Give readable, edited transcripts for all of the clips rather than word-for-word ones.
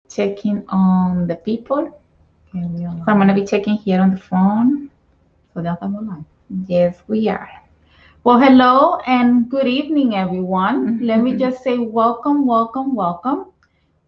checking on the people. Okay, we are So I'm live. gonna be checking here on the phone. So ya estamos live. Yes, we are. Well, hello and good evening, everyone. Let me Mhm. just say welcome, welcome, welcome.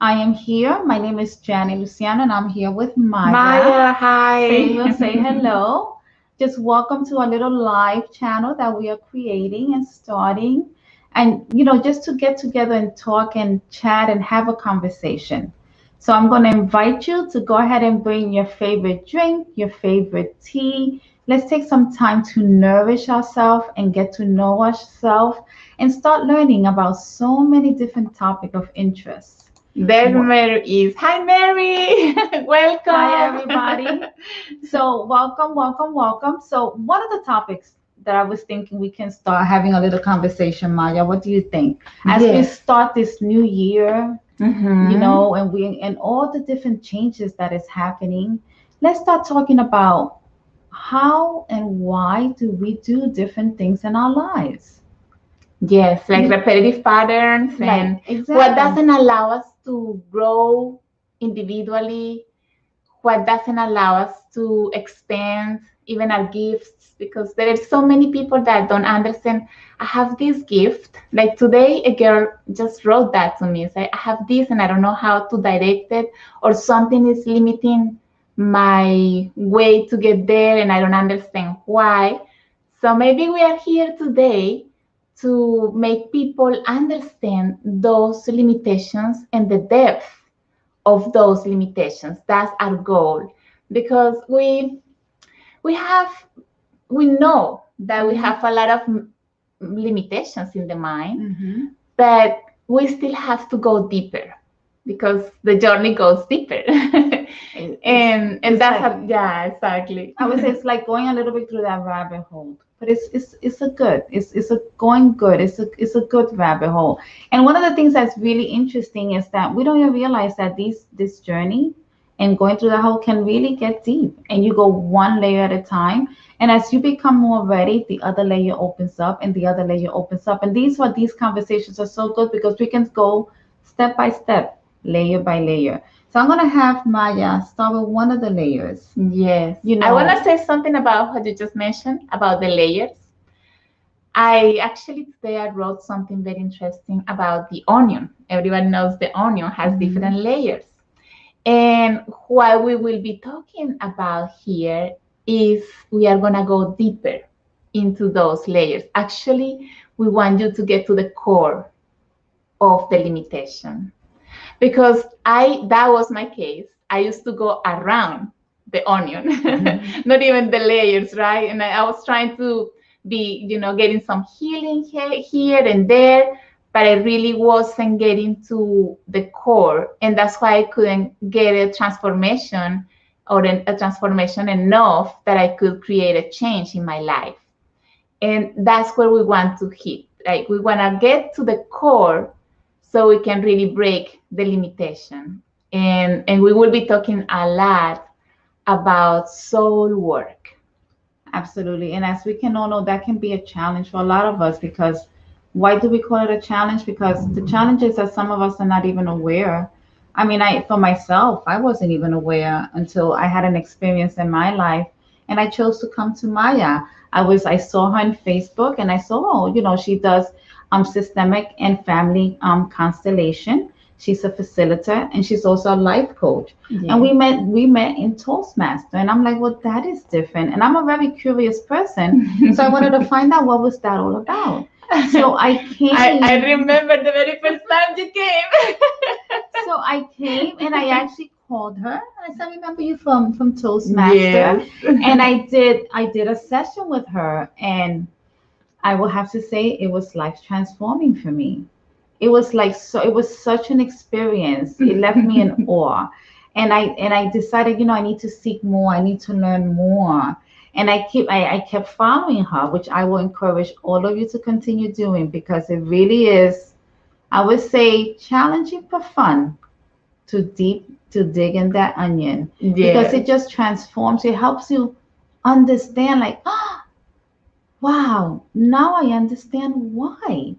I am here. My name is Janie Luciano, and I'm here with Maya. Maya, hi. Say hello. Just welcome to our little live channel that we are creating and starting. And, just to get together and talk and chat and have a conversation. So I'm going to invite you to go ahead and bring your favorite drink, your favorite tea. Let's take some time to nourish ourselves and get to know ourselves and start learning about so many different topics of interest. There Mary is. Hi, Mary. Hi, Welcome. everybody. So, welcome, welcome, welcome. So, one of the topics that I was thinking we can start having a little conversation, Maya. What do you think? As we Yes. start this new year, Mm-hmm. and all the different changes that is happening, let's start talking about how and why do we do different things in our lives? Yes, like You repetitive patterns like and what exactly. doesn't allow us to grow individually, what doesn't allow us to expand even our gifts, because there are so many people that don't understand. I have this gift. Like today a girl just wrote that to me, say I have this and I don't know how to direct it, or something is limiting my way to get there and I don't understand why. So maybe we are here today to make people understand those limitations and the depth of those limitations. That's our goal, because we have we know that we have a lot of limitations in the mind, Mm-hmm. but we still have to go deeper because the journey goes deeper. And It's that's like yeah, exactly. I would say it's like going a little bit through that rabbit hole, but it's a good, it's a going good, it's a good rabbit hole. And one of the things that's really interesting is that we don't even realize that this journey and going through the hole can really get deep, and you go one layer at a time. And as you become more ready, the other layer opens up, and the other layer opens up. And these conversations are so good because we can go step by step, layer by layer. So I'm gonna have Maya start with one of the layers. Yes, You I want to know, say something about what you just mentioned about the layers. I actually today I wrote something very interesting about the onion. Everyone knows the onion has different mhm, layers. And what we will be talking about here is we are going to go deeper into those layers. Actually, we want you to get to the core of the limitation, because I that was my case. I used to go around the onion, mhm. not even the layers, right? And I was trying to be, getting some healing here and there, but I really wasn't getting to the core, and that's why I couldn't get a transformation, or a transformation enough that I could create a change in my life. And that's where we want to hit. Like we want to get to the core so we can really break the limitation. And we will be talking a lot about soul work. Absolutely. And as we can all know, that can be a challenge for a lot of us because why do we call it a challenge? Because the challenge is that some of us are not even aware. I mean, for myself, I wasn't even aware until I had an experience in my life and I chose to come to Maya. I saw her on Facebook and I saw, oh, she does systemic and family constellation. She's a facilitator and she's also a life coach. And Yeah. we met in Toastmaster. And I'm like, well, that is different. And I'm a very curious person. So I wanted to find out what was that all about. So I I came. remember the very first time you came. So I came and I actually called her. I said, I remember you from Toastmaster. Yes. And I did a session with her and I will have to say it was life transforming for me. It was such an experience. It left me in awe. And I decided, I need to seek more. I need to learn more. And I kept following her, which I will encourage all of you to continue doing because it really is, I would say, challenging but fun to dig in that onion because Yes. it just transforms. It helps you understand like, ah, wow, now I understand why.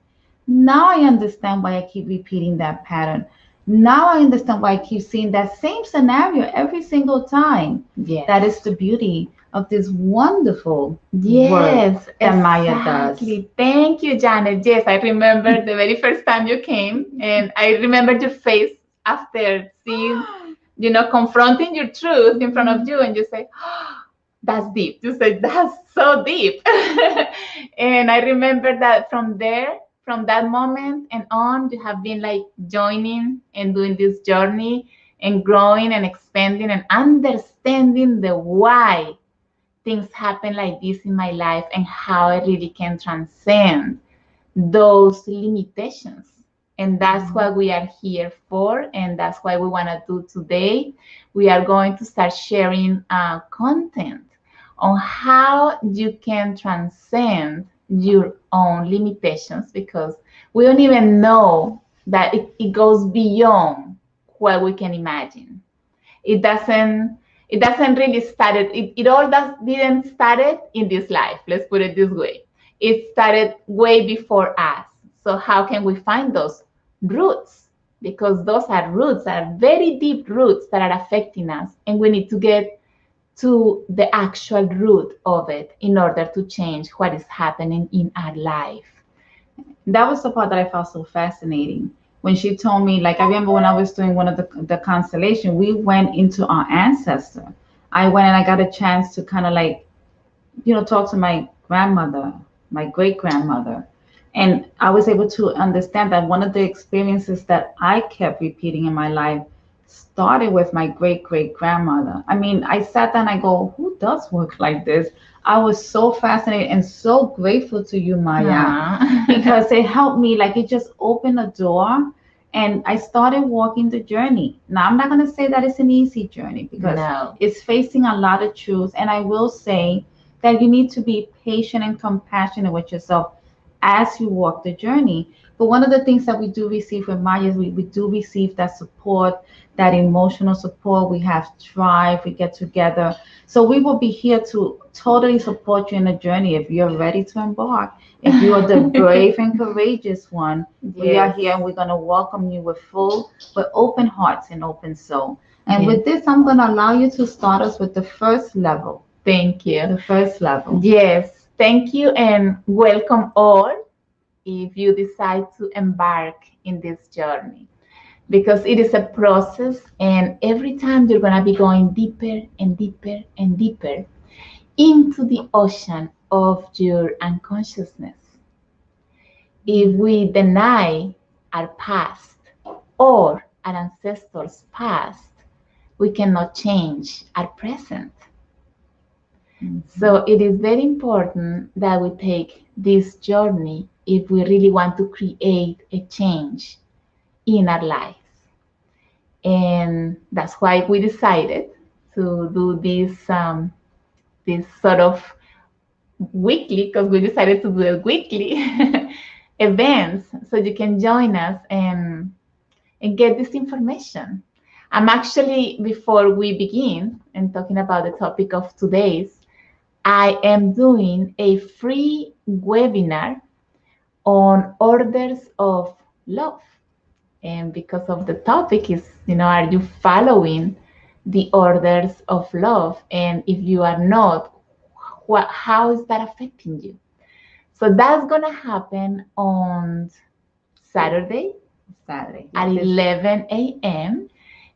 Now I understand why I keep repeating that pattern. Now I understand why I keep seeing that same scenario every single time. Yes. That is the beauty of this wonderful work Yes, that Maya does. exactly. Thank you, Janet. Yes, I remember the very first time you came, and I remember your face after seeing, confronting your truth in front of you, and you say, "Oh, that's deep." You say, "That's so deep." And I remember that from there, from that moment and on, you have been like joining and doing this journey and growing and expanding and understanding the why things happen like this in my life and how I really can transcend those limitations. And that's what we are here for, and that's what we want to do today. We are going to start sharing content on how you can transcend your own limitations, because we don't even know that it goes beyond what we can imagine. It doesn't really it all didn't started in this life, let's put it this way. It started way before us. So how can we find those roots? Because those are very deep roots that are affecting us, and we need to get to the actual root of it in order to change what is happening in our life. That was the part that I found so fascinating. When she told me, like, I remember when I was doing one of the constellation, we went into our ancestor. I went and I got a chance to kind of like, talk to my grandmother, my great grandmother. And I was able to understand that one of the experiences that I kept repeating in my life started with my great great grandmother. I mean, I sat down and I go, who does work like this? I was so fascinated and so grateful to you, Maya, because it helped me. Like, it just opened a door and I started walking the journey. Now, I'm not going to say that it's an easy journey because No. it's facing a lot of truths. And I will say that you need to be patient and compassionate with yourself as you walk the journey. But one of the things that we do receive from Maya is we do receive that support, that emotional support. We have Thrive, we get together. So we will be here to totally support you in the journey if you're ready to embark. If you are the brave and courageous one, we are Yes. here and we're going to welcome you with open hearts and open soul. And Yes. with this, I'm going to allow you to start us with the first level. Thank you. The first level. Yes, thank you, and welcome all if you decide to embark in this journey, because it is a process, and every time you're going to be going deeper and deeper and deeper into the ocean of your unconsciousness. If we deny our past or our ancestors' past, we cannot change our present. So it is very important that we take this journey if we really want to create a change in our lives. And that's why we decided to do this sort of weekly, because we decided to do a weekly events, so you can join us and get this information. I'm actually, before we begin and talking about the topic of today's, I am doing a free webinar on orders of love. And because of the topic is, are you following the orders of love? And if you are not, how is that affecting you? So that's going to happen on Saturday at 11 a.m.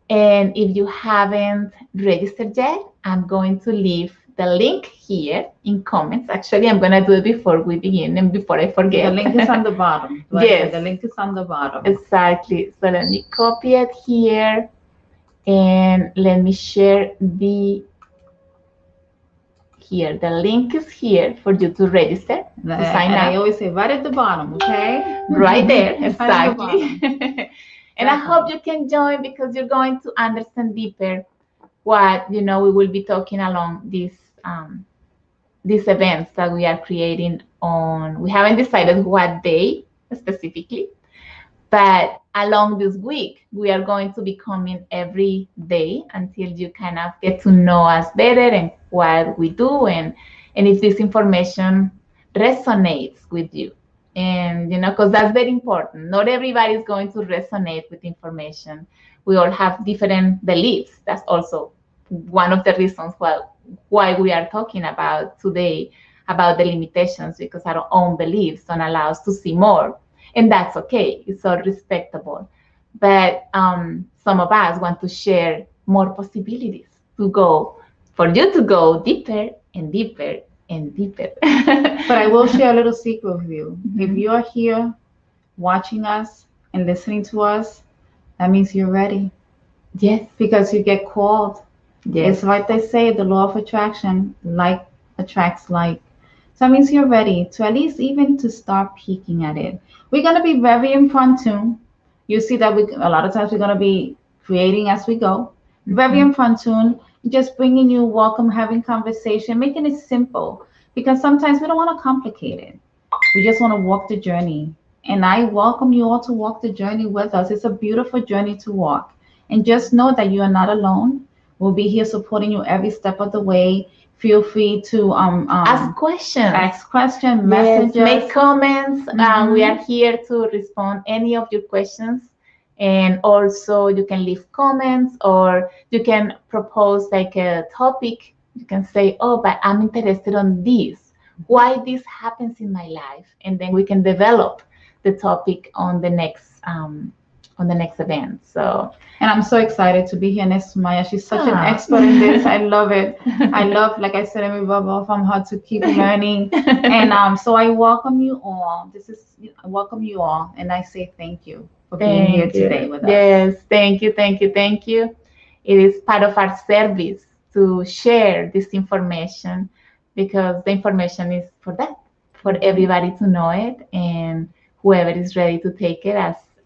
And if you haven't registered yet, I'm going to leave the link here in comments. Actually, I'm going to do it before we begin and before I forget. The link is on the bottom. Yes. The link is on the bottom. Exactly. So let me copy it here and let me share here. The link is here for you to register, to sign up. I always say right at the bottom, okay? Right there, exactly. Right And I hope you can join, because you're going to understand deeper what we will be talking along these events that we are creating on. We haven't decided what day specifically, but along this week we are going to be coming every day until you kind of get to know us better and what we do, and if this information resonates with you. And, because that's very important. Not everybody is going to resonate with information. We all have different beliefs. That's also one of the reasons why we are talking about today about the limitations, because our own beliefs don't allow us to see more. And that's okay. It's all respectable. But some of us want to share more possibilities for you to go deeper and deeper and deeper. But I will share a little secret with you. If Mhm. you're here watching us and listening to us, that means you're ready Yes, because you get called. yes, It's like they say, the law of attraction, like attracts like. So that means you're ready to at least even to start peeking at it. We're gonna be very impromptu. You see that we a lot of times we're gonna be creating as we go. Very Mhm. impromptu, just bringing you welcome, having conversation, making it simple because sometimes we don't want to complicate it. We just want to walk the journey. And I welcome you all to walk the journey with us. It's a beautiful journey to walk. And just know that you are not alone. We'll be here supporting you every step of the way. Feel free to Ask questions. ask questions, Yes, message make us. comments. We are Mhm. here to respond any of your questions. And also you can leave comments, or you can propose like a topic. You can say, oh, but I'm interested on this. Why this happens in my life? And then we can develop the topic on the next event. So And I'm so excited to be here next to Maya. She's such an ah. expert in this. I love it. I love, like I said, every rub off from her to keep learning. And so I welcome you all. I welcome you all, and I say thank you for being here Thank today you. with us. Yes, thank you, thank you, thank you. It is part of our service to share this information, because the information is for that, for everybody to know it, and whoever is ready to take it,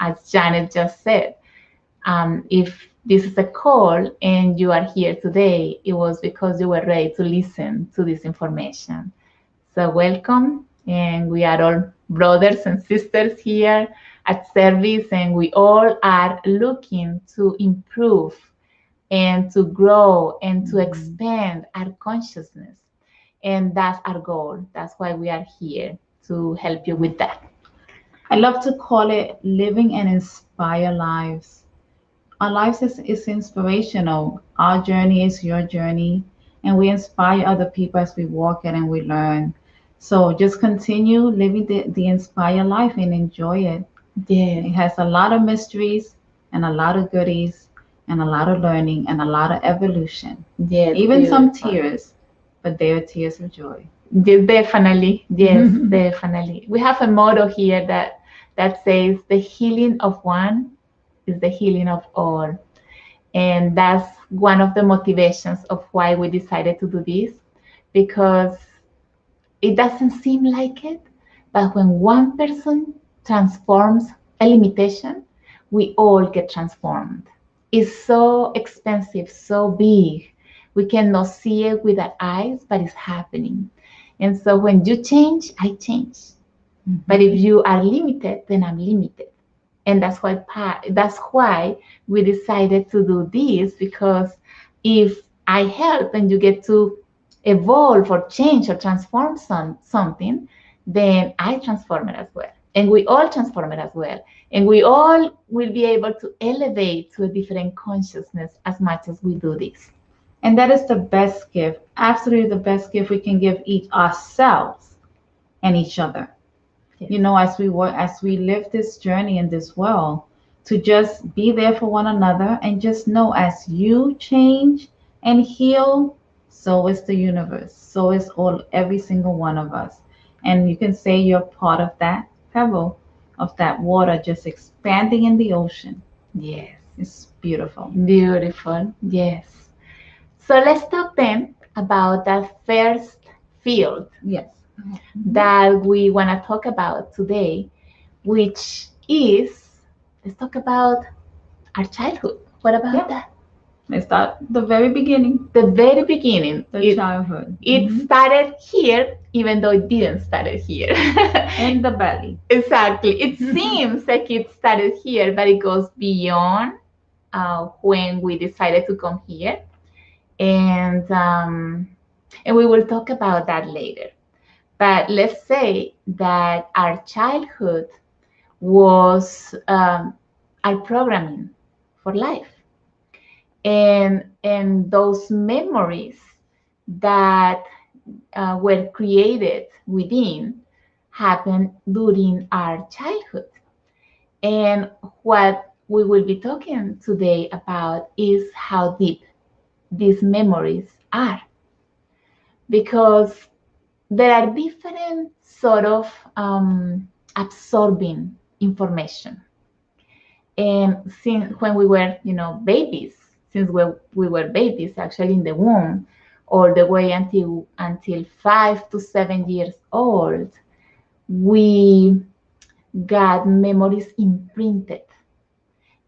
as Janet just said. If this is a call and you are here today, it was because you were ready to listen to this information. So welcome, and we are all brothers and sisters here at service, and we all are looking to improve and to grow and to expand our consciousness. And that's our goal. That's why we are here, to help you with that. I love to call it living and inspire lives. Our lives is inspirational. Our journey is your journey, and we inspire other people as we walk it and we learn. So just continue living the inspire life and enjoy it. It Yes, has a lot of mysteries and a lot of goodies and a lot of learning and a lot of evolution. yes, Even some beautiful. tears, but they are tears of joy. Definitely, yes, definitely. We have a motto here that says the healing of one is the healing of all. And that's one of the motivations of why we decided to do this, because it doesn't seem like it, but when one person transforms a limitation, we all get transformed. It's so expensive, so big. We cannot see it with our eyes, but it's happening. And so when you change, I change. But if you are limited, then I'm limited. And that's why we decided to do this, because if I help and you get to evolve or change or transform something, then I transform it as well, and we all transform it as well, and we all will be able to elevate to a different consciousness as much as we do this. And that is the best gift, absolutely the best gift we can give each ourselves and each other. Yes. You know, as we work, as we live this journey in this world, to just be there for one another and just know as you change and heal, so is the universe. So is all every single one of us. And you can say you're part of that pebble of that water just expanding in the ocean. Yes. It's beautiful. Beautiful. Yes. So let's talk then about the first field Yes. that we want to talk about today, which is, let's talk about our childhood. What about Yeah. that? Let's start the very beginning, The very beginning. the childhood. It started here, even though it didn't start here. In the belly. Exactly. It seems like it started here, but it goes beyond when we decided to come here, and we will talk about that later. But let's say that our childhood was our programming for life, and those memories that were created within happened during our childhood. And what we will be talking today about is how deep these memories are, because there are different sort of absorbing information. And since when we were, babies, since we were babies, actually in the womb, all the way until 5 to 7 years old, we got memories imprinted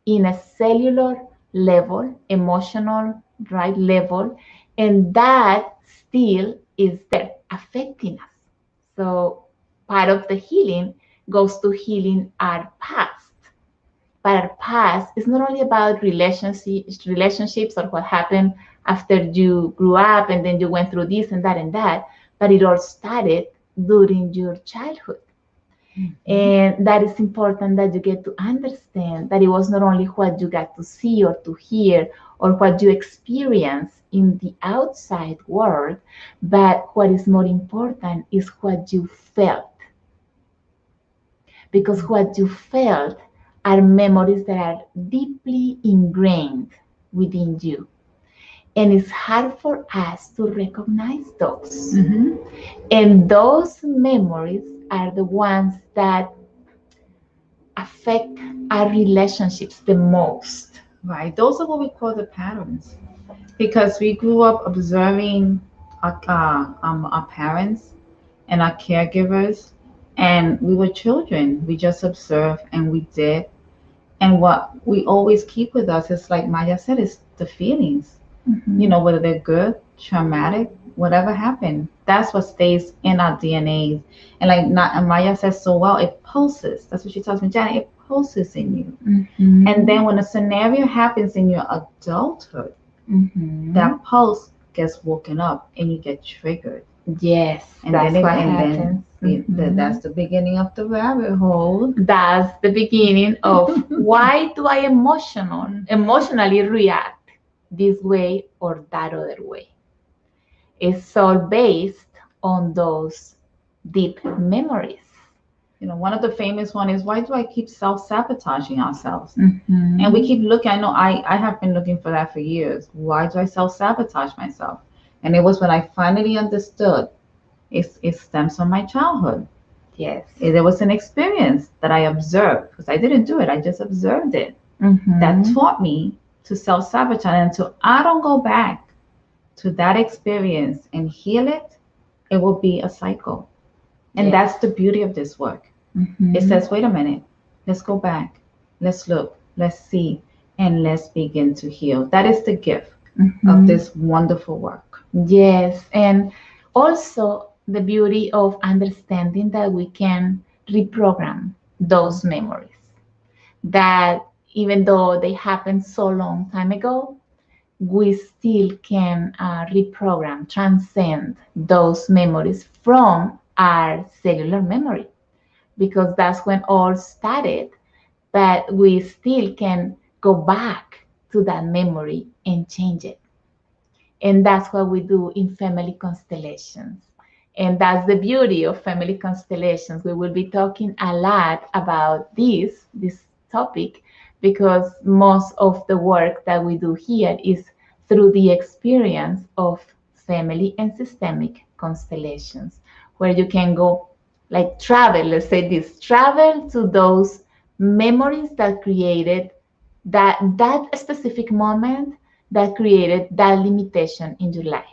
in a cellular level, emotional right level, and that still is there affecting us. So part of the healing goes to healing our past. But our past is not only about relationships or what happened after you grew up and then you went through this and that, but it all started during your childhood. And that is important, that you get to understand that it was not only what you got to see or to hear or what you experience in the outside world, but what is more important is what you felt. Because what you felt are memories that are deeply ingrained within you. And it's hard for us to recognize those. And those memories are the ones that affect our relationships the most. Right. Those are what we call the patterns, because we grew up observing our parents and our caregivers, and we were children. We just observed and we did. And what we always keep with us is, like Maya said, is the feelings. Whether they're good, traumatic, whatever happened, that's what stays in our DNA. And like Maya says so well, it pulses. That's what she tells me, Janet, it pulses in you. And then when a scenario happens in your adulthood, that pulse gets woken up and you get triggered. Yes, And that's then what happens. That's the beginning of the rabbit hole. That's the beginning of why do I emotionally react this way or that other way. It's all based on those deep memories. One of the famous one is, why do I keep self-sabotaging ourselves? And we keep looking. I know I have been looking for that for years. Why do I self-sabotage myself? And it was when I finally understood it stems from my childhood. Yes. There was an experience that I observed, because I didn't do it. I just observed it. That taught me to self-sabotage. And until I don't go back to that experience and heal it, it will be a cycle. And that's the beauty of this work. It says, wait a minute, let's go back. Let's look, let's see, and let's begin to heal. That is the gift of this wonderful work. Yes. And also the beauty of understanding that we can reprogram those memories. That even though they happened so long time ago, we still can reprogram, transcend those memories from our cellular memory, because that's when all started. But we still can go back to that memory and change it. And that's what we do in family constellations. And that's the beauty of family constellations. We will be talking a lot about this topic, because most of the work that we do here is through the experience of family and systemic constellations, where you can go, like travel, let's say this, travel to those memories that created that specific moment that created that limitation in your life.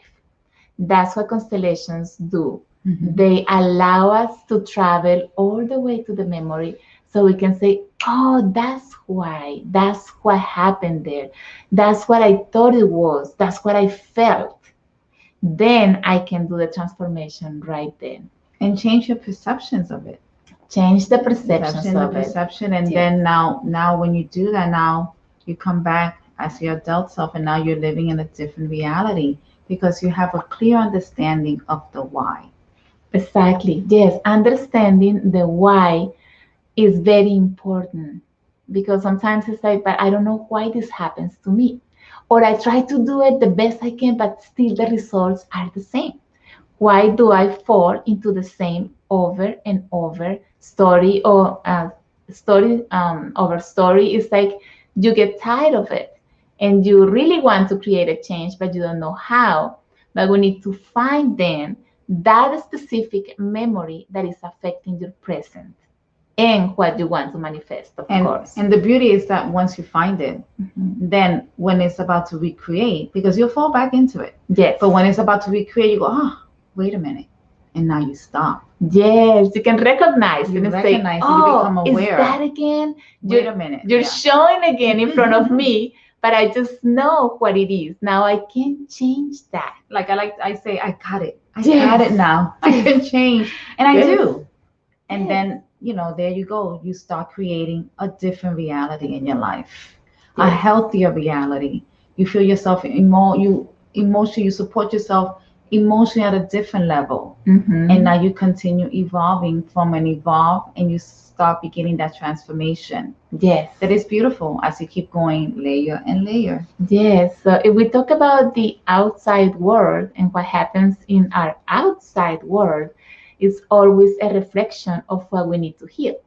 That's what constellations do. They allow us to travel all the way to the memory, so we can say, oh, that's why, that's what happened there. That's what I thought it was. That's what I felt. Then I can do the transformation right then. And change your perceptions of it. Change the perception of it. And then now when you do that, now you come back as your adult self, and now you're living in a different reality, because you have a clear understanding of the why. Exactly. Yes, understanding the why is very important because sometimes it's like, but I don't know why this happens to me. Or I try to do it the best I can, but still the results are the same. Why do I fall into the same over and over story or story over story? It's like you get tired of it and you really want to create a change, but you don't know how. But we need to find then that specific memory that is affecting your present and what you want to manifest, of course. And the beauty is that once you find it, then when it's about to recreate, because you'll fall back into it. Yes. But when it's about to recreate, you go, oh, wait a minute. And now you stop. Yes, you can recognize You and recognize say, and you oh, become aware. is that again? Wait a minute. You're Yeah. showing again in front of me, but I just know what it is. Now I can change that. Like I say, I got it. I Yes. got it now. I can change. And I Yes. do. And Yes. then, there you go. You start creating a different reality in your life, a Yes. healthier reality. You feel yourself emotionally, you support yourself emotionally at a different level. Mhm. And now you continue evolving from an evolve and you start beginning that transformation. Yes. That is beautiful as you keep going layer and layer. Yes. So if we talk about the outside world and what happens in our outside world, it's always a reflection of what we need to heal.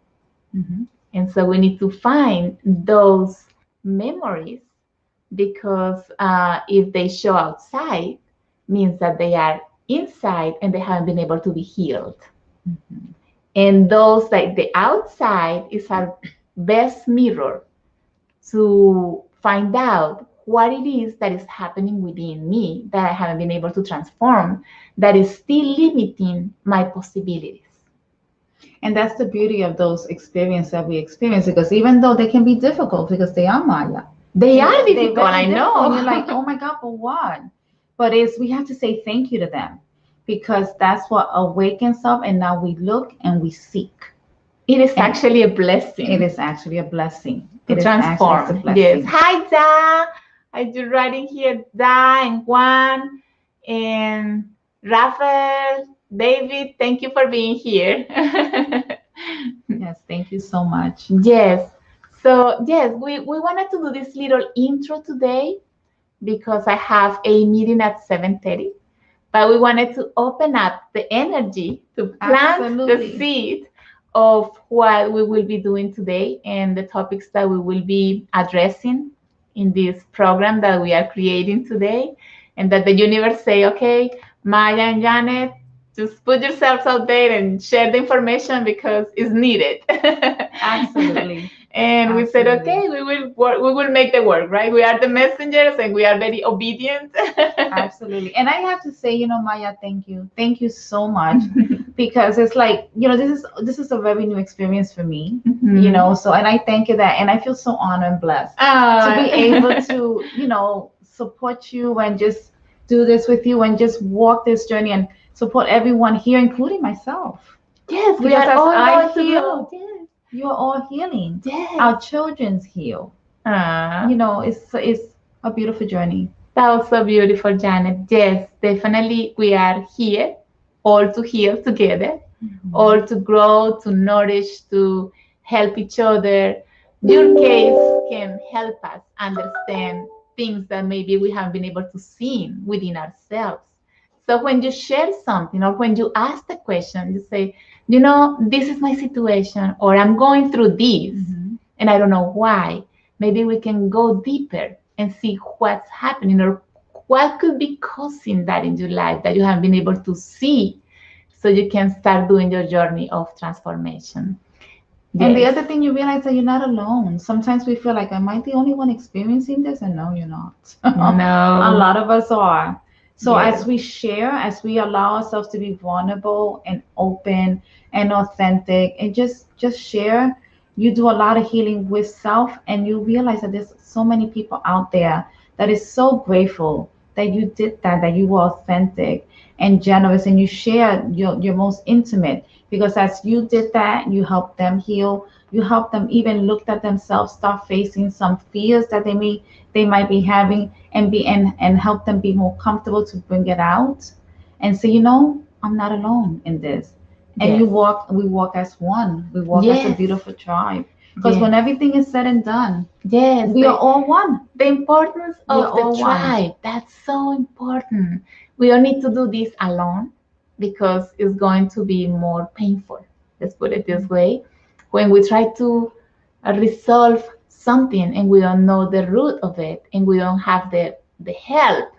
Mhm. And so we need to find those memories because if they show outside, means that they are inside and they haven't been able to be healed. Mhm. And those, like the outside, is our best mirror to find out what it is that is happening within me that I haven't been able to transform, that is still limiting my possibilities. And that's the beauty of those experiences that we experience, because even though they can be difficult, because they are Maya. They are They're difficult, very I difficult. know. And you're like, oh my God, for what? But we have to say thank you to them, because that's what awakens us. And now we look and we seek. It is And actually a blessing. It is actually a blessing. To It is transform. actually a blessing. Yes. Hi, Da. Are you writing here? Da and Juan and Rafael, David, thank you for being here. Yes, thank you so much. Yes. So, yes, we wanted to do this little intro today because I have a meeting at 7:30. But we wanted to open up the energy to plant Absolutely. the seed of what we will be doing today and the topics that we will be addressing in this program that we are creating today. And that the universe say, okay, Maya and Janet, just put yourselves out there and share the information because it's needed. Absolutely. And we said, Absolutely. okay, we will work, we will make the work, right? We are the messengers and we are very obedient. Absolutely. And I have to say, Maya, thank you. Thank you so much. Because it's like, this is a very new experience for me. Mhm. So, and I thank you that, and I feel so honored and blessed to Ah. be able to, support you and just do this with you and just walk this journey and support everyone here, including myself. Yes, we Because are as all I going to heal, grow. Yes. you are all healing. Yes. Our children's heal. Ah. It's a beautiful journey. That was so beautiful, Janet. Yes, definitely we are here all to heal together, all to grow, to nourish, to help each other. Your case can help us understand things that maybe we haven't been able to see within ourselves. So when you share something or when you ask the question, you say, this is my situation, or I'm going through this and I don't know why. Maybe we can go deeper and see what's happening or what could be causing that in your life that you haven't been able to see so you can start doing your journey of transformation. And the Yes. other thing, you realize that you're not alone. Sometimes we feel like, am I the only one experiencing this? And no, you're not. No. A lot of us are. So Yes. as we share, as we allow ourselves to be vulnerable and open and authentic and just share, you do a lot of healing with self, and you realize that there's so many people out there that is so grateful that you did that you were authentic and generous, and you shared your most intimate, because as you did that, you helped them heal. You helped them even look at themselves, start facing some fears that they might be having, and help them be more comfortable to bring it out and say, I'm not alone in this. And Yes. we walk as one. We walk as a Yes. beautiful tribe. Because Yes. when everything is said and done, Yes. we are all one. The importance We are of the all one. tribe, that's so important. We don't need to do this alone because it's going to be more painful. Let's put it this way. When we try to resolve something and we don't know the root of it and we don't have the help,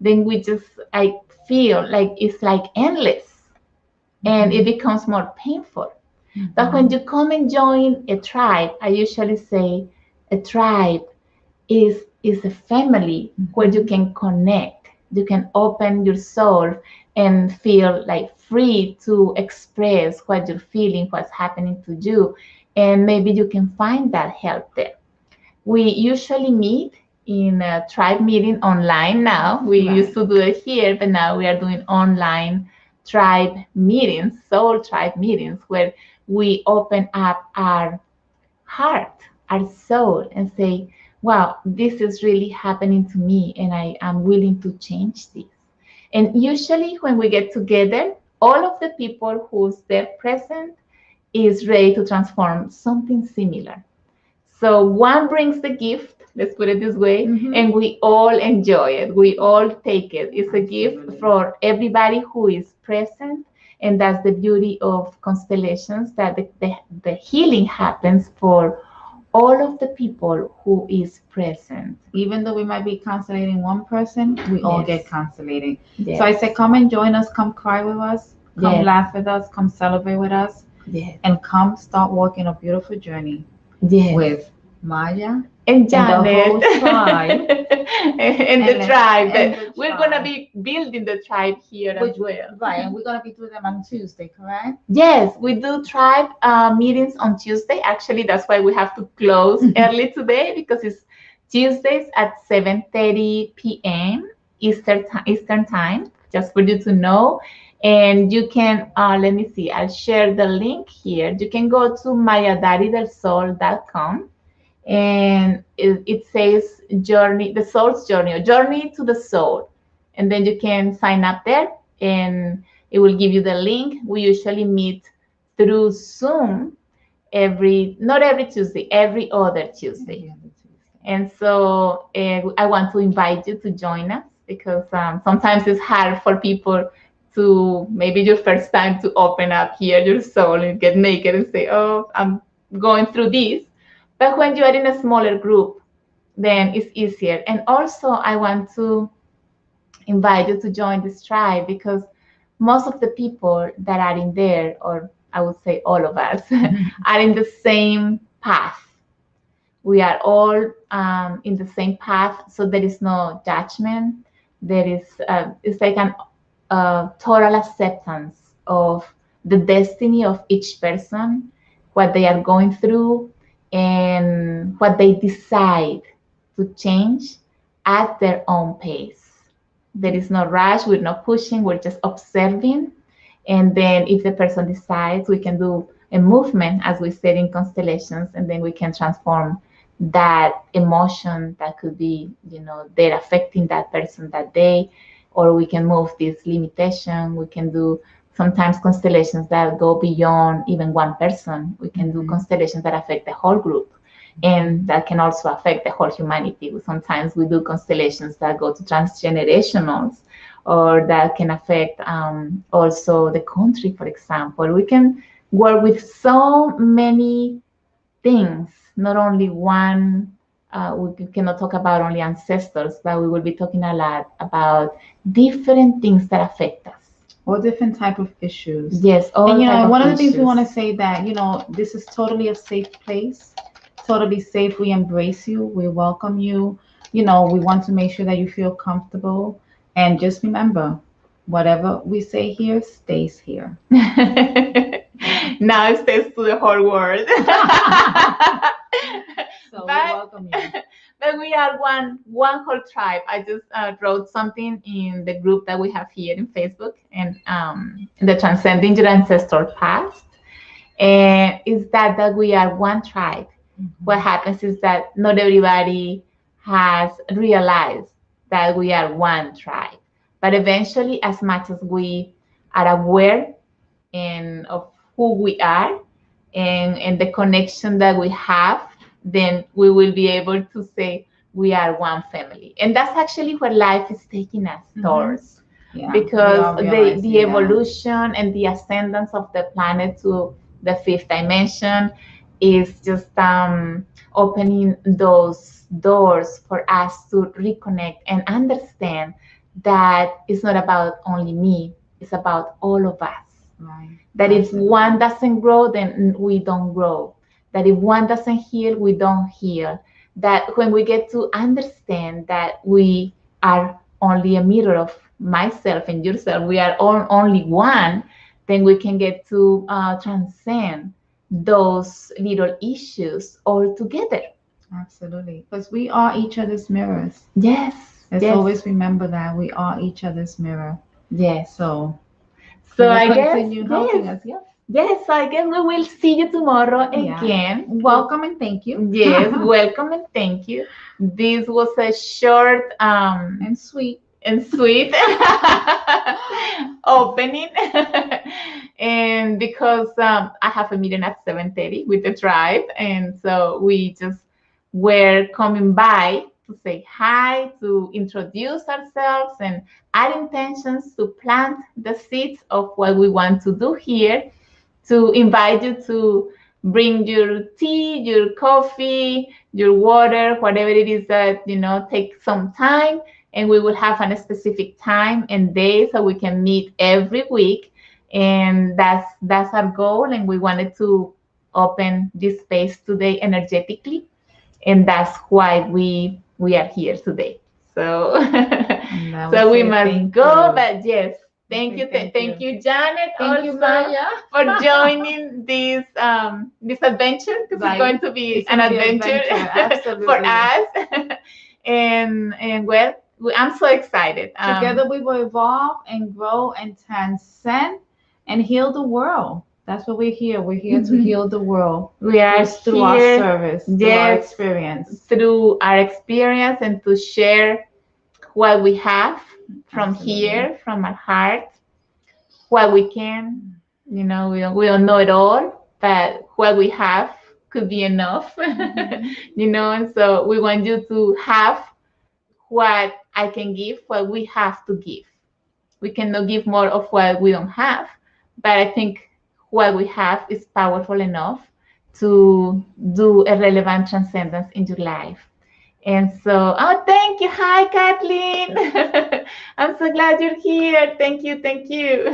then we just I feel like it's like endless and it becomes more painful. But when you come and join a tribe, I usually say a tribe is a family where you can connect, you can open your soul and feel like free to express what you're feeling, what's happening to you, and maybe you can find that help there. We usually meet in a tribe meeting online now. We Right. used to do it here, but now we are doing online tribe meetings, soul tribe meetings, where we open up our heart, our soul, and say, wow, this is really happening to me, and I am willing to change this. And usually, when we get together, all of the people who's there present is ready to transform something similar. So one brings the gift, let's put it this way, and we all enjoy it. We all take it. It's a gift Absolutely. for everybody who is present. And that's the beauty of constellations, that the healing happens for all of the people who is present. Even though we might be constellating one person, we all Yes. get constellating. Yes. So I say, come and join us, come cry with us, come Yes. laugh with us, come celebrate with us, Yes. and come start walking a beautiful journey Yes. with Maya And and the whole Janet. tribe. and the tribe. and the We're going to tribe. be building the tribe here as well. Right, and we're gonna be doing them on Tuesday, correct? Yes, we do tribe meetings on Tuesday. Actually, that's why we have to close early today, because it's Tuesdays at 7:30 p.m. Eastern time, just for you to know. And you can, let me see, I'll share the link here. You can go to mayadaridelsol.com, and it says journey, the soul's journey, or journey to the soul. And then you can sign up there and it will give you the link. We usually meet through Zoom not every Tuesday, every other Tuesday. And so I want to invite you to join us, because sometimes it's hard for people to, maybe your first time, to open up here your soul and get naked and say, oh, I'm going through this. But when you are in a smaller group, then it's easier. And also, I want to invite you to join this tribe, because most of the people that are in there, or I would say all of us, are in the same path. We are all in the same path, so there is no judgment. There is, it's like an total acceptance of the destiny of each person, what they are going through, and what they decide to change at their own pace. There is no rush, we're not pushing, we're just observing. And then if the person decides, we can do a movement, as we said in constellations, and then we can transform that emotion that could be, they're affecting that person that day, or we can move this limitation. We can do sometimes constellations that go beyond even one person. We can do constellations that affect the whole group, and that can also affect the whole humanity. Sometimes we do constellations that go to transgenerationals, or that can affect also the country, for example. We can work with so many things, not only one. We cannot talk about only ancestors, but we will be talking a lot about different things that affect us. All different type of issues. Yes, all And type of one of the things we issues. want to say, that this is totally a safe place, totally safe. We embrace you, we welcome you. We want to make sure that you feel comfortable, and just remember, whatever we say here stays here. Now it stays to the whole world. So we But- welcome you. But we are one whole tribe. I just wrote something in the group that we have here in Facebook, and in the Transcending Your Ancestral Past, and is that we are one tribe. What happens is that not everybody has realized that we are one tribe, but eventually, as much as we are aware and of who we are and the connection that we have, then we will be able to say we are one family. And that's actually where life is taking us towards. Yeah, Because we are the realizing that. evolution and the ascendance of the planet to the fifth dimension is just opening those doors for us to reconnect and understand that it's not about only me, it's about all of us. Right. That if Absolutely. one doesn't grow, then we don't grow. That if one doesn't heal, we don't heal. That when we get to understand that we are only a mirror of myself and yourself, we are all only one, then we can get to transcend those little issues all together. Absolutely. Because we are each other's mirrors. Yes. Let's yes. always remember that we are each other's mirror. Yes. So So we'll I guess continue helping yes. us. Yeah. Yes, I guess we will see you tomorrow Yeah. again. Welcome and thank you. Yes, welcome and thank you. This was a short And sweet. and sweet opening. And because I have a meeting at 7:30 with the tribe, and so we just were coming by to say hi, to introduce ourselves, and our intentions to plant the seeds of what we want to do here, to invite you to bring your tea, your coffee, your water, whatever it is that, take some time, and we will have a specific time and day so we can meet every week. And that's our goal. And we wanted to open this space today energetically. And that's why we are here today. So so we must go, but yes. Thank you, thank you, Janet. Thank you, also Maya, for joining this adventure, because it's going to be an adventure for us. and well, I'm so excited. Together we will evolve and grow and transcend and heal the world. That's what we're here. We're here to heal the world. We are through our here, service, through our experience. through our experience, and to share what we have from here, from our heart, what we can. We don't know it all, but what we have could be enough. And so we want you to have what I can give, what we have to give. We cannot give more of what we don't have, but I think what we have is powerful enough to do a relevant transcendence in your life. And so, thank you. Hi, Kathleen. I'm so glad you're here. Thank you, thank you.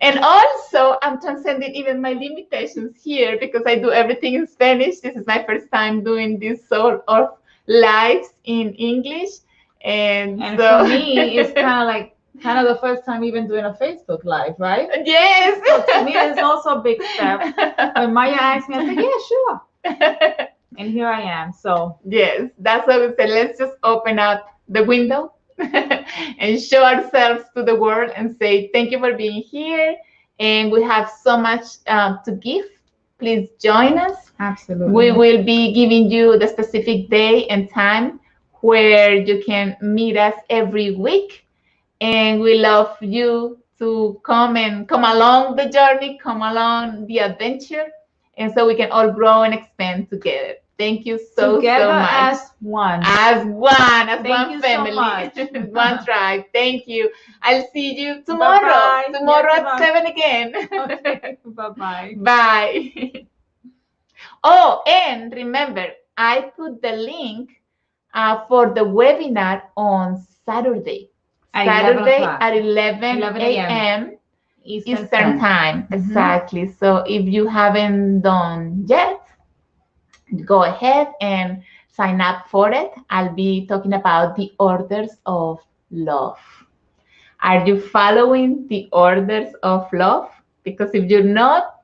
And also, I'm transcending even my limitations here because I do everything in Spanish. This is my first time doing this sort of lives in English. And so, for me, it's kind of the first time even doing a Facebook Live, right? Yes. So to me, it's also a big step. When Maya asked me, I said, yeah, sure. And here I am. So yes, that's what we said. Let's just open up the window and show ourselves to the world and say, thank you for being here. And we have so much to give. Please join us. Absolutely. We will be giving you the specific day and time where you can meet us every week. And we love you to come along the journey, come along the adventure. And so we can all grow and expand together. Thank you so much. As one. As one family. So much. One tribe. Thank you. I'll see you tomorrow. Bye-bye. Tomorrow at 7 again. Okay. Bye-bye. Bye. Oh, and remember, I put the link for the webinar on Saturday. At 11 a.m. Eastern time. Exactly. So if you haven't done yet, go ahead and sign up for it. I'll be talking about the orders of love. Are you following the orders of love? Because if you're not,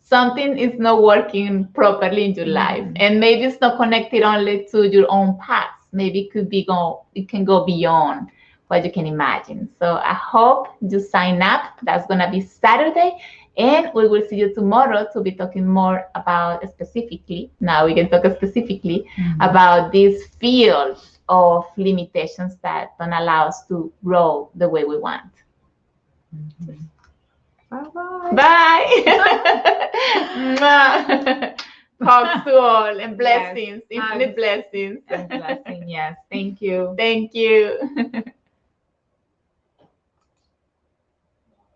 something is not working properly in your life. And maybe it's not connected only to your own past. Maybe it can go beyond what you can imagine. So I hope you sign up. That's going to be Saturday. And we will see you tomorrow to be talking more about specifically, now we can talk specifically about these fields of limitations that don't allow us to grow the way we want. Bye-bye. Bye. Mwah. Hugs to all and blessings, infinite Hugs. blessings. And blessing, yes. Thank you. Thank you.